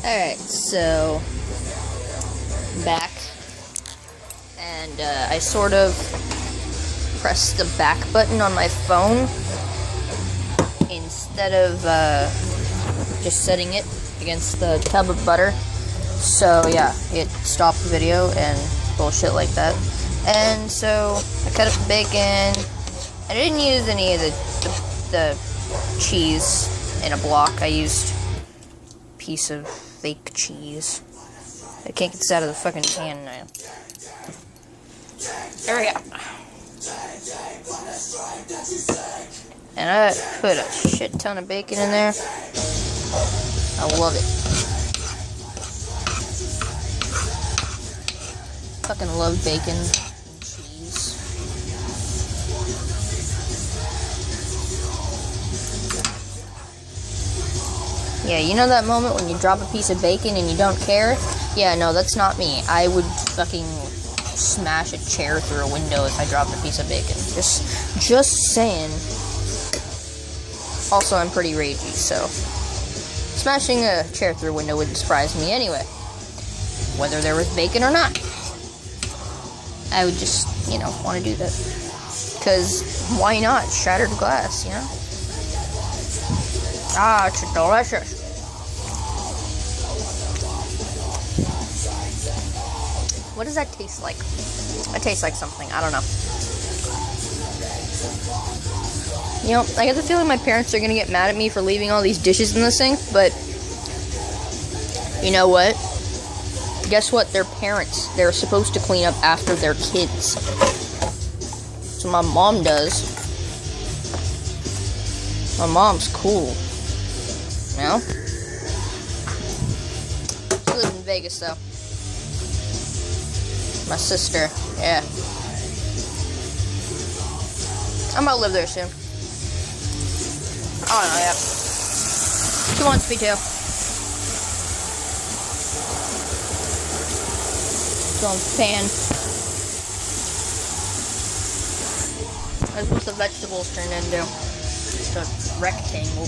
Alright, so back, and I sort of pressed the back button on my phone instead of just setting it against the tub of butter. So yeah, it stopped the video and bullshit like that. And so I cut up the bacon. I didn't use any of the cheese in a block. I used a piece of fake cheese. I can't get this out of the fucking pan now. There we go. And I put a shit ton of bacon in there. I love it. Fucking love bacon and cheese. Yeah, you know that moment when you drop a piece of bacon and you don't care? Yeah, no, that's not me. I would fucking smash a chair through a window if I dropped a piece of bacon. Just saying. Also, I'm pretty ragey, so smashing a chair through a window wouldn't surprise me anyway. Whether there was bacon or not. I would just, want to do that. Because, why not? Shattered glass, you know? Ah, it's delicious. What does that taste like? It tastes like something. I don't know. I get the feeling my parents are going to get mad at me for leaving all these dishes in the sink, but you know what? Guess what? They're parents. They're supposed to clean up after their kids. So my mom does. My mom's cool. No? She lives in Vegas, though. My sister, yeah. I'm about to live there soon. I don't know yet. She wants me to. So I'm a fan. That's what the vegetables turn into. It's a rectangle.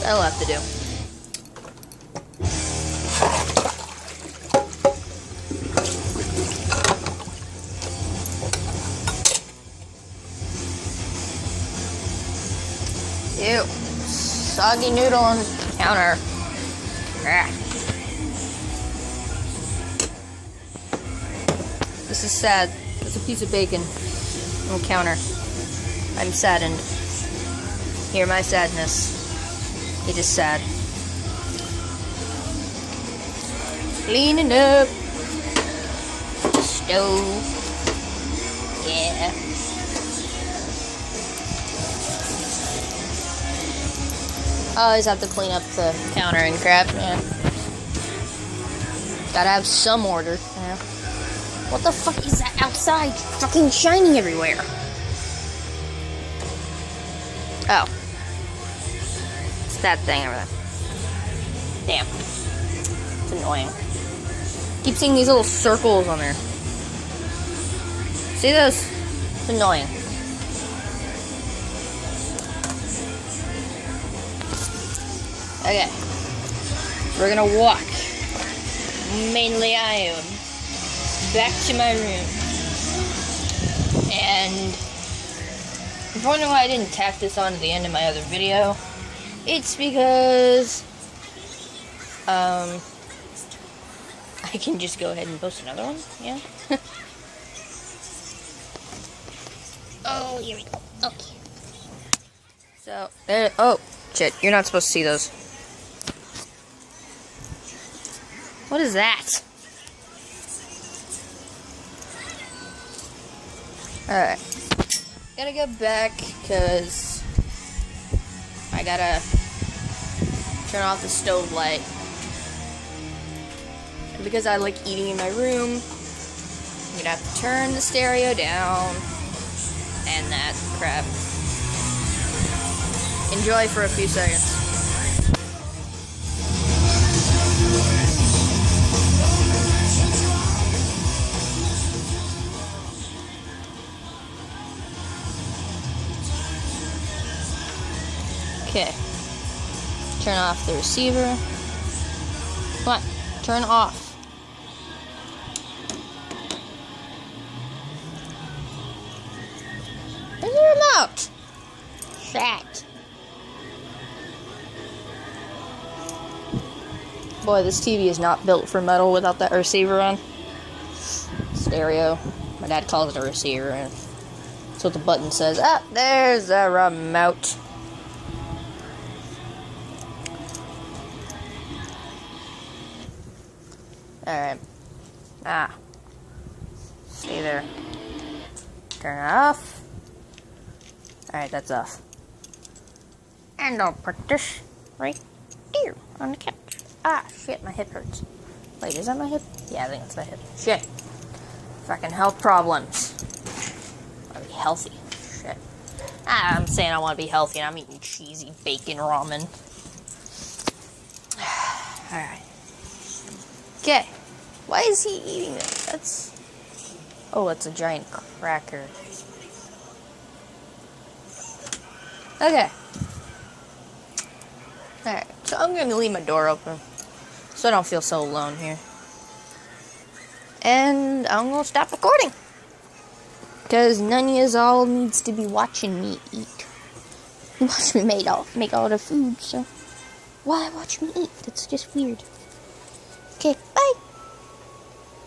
That'll have to do. Ew. Soggy noodle on the counter. Ah. This is sad. It's a piece of bacon on the counter. I'm saddened. Hear my sadness. It is sad. Cleaning up the stove. Yeah. I always have to clean up the counter and crap, man. Gotta have some order, yeah. What the fuck is that outside? Fucking shiny everywhere. Oh. That thing over there. Damn. It's annoying. Keep seeing these little circles on there. See those? It's annoying. Okay. We're gonna walk. Mainly I am. Back to my room. And if you're wondering why I didn't tack this on at the end of my other video, it's because I can just go ahead and post another one, yeah. Oh, here we go. Okay. So, oh, shit, you're not supposed to see those. What is that? Alright. Gotta go back, because I gotta turn off the stove light. And because I like eating in my room, I'm gonna have to turn the stereo down and that crap. Enjoy for a few seconds. Okay. Turn off the receiver. Come on, turn off. Where's the remote? Shit. Boy, this TV is not built for metal without that receiver on. Stereo. My dad calls it a receiver, and that's what the button says. Ah, there's a remote. Alright. Ah. Stay there. Turn it off. Alright, that's off. And I'll put this right there on the couch. Ah, shit, my hip hurts. Wait, is that my hip? Yeah, I think it's my hip. Shit. Fucking health problems. I want to be healthy. Shit. Ah, I'm saying I want to be healthy and I'm eating cheesy bacon ramen. Alright. Okay. Why is he eating it? That's... Oh, it's a giant cracker. Okay. Alright, so I'm going to leave my door open so I don't feel so alone here. And I'm going to stop recording. Because none of yous all needs to be watching me eat. You watch me make all the food, so why watch me eat? That's just weird.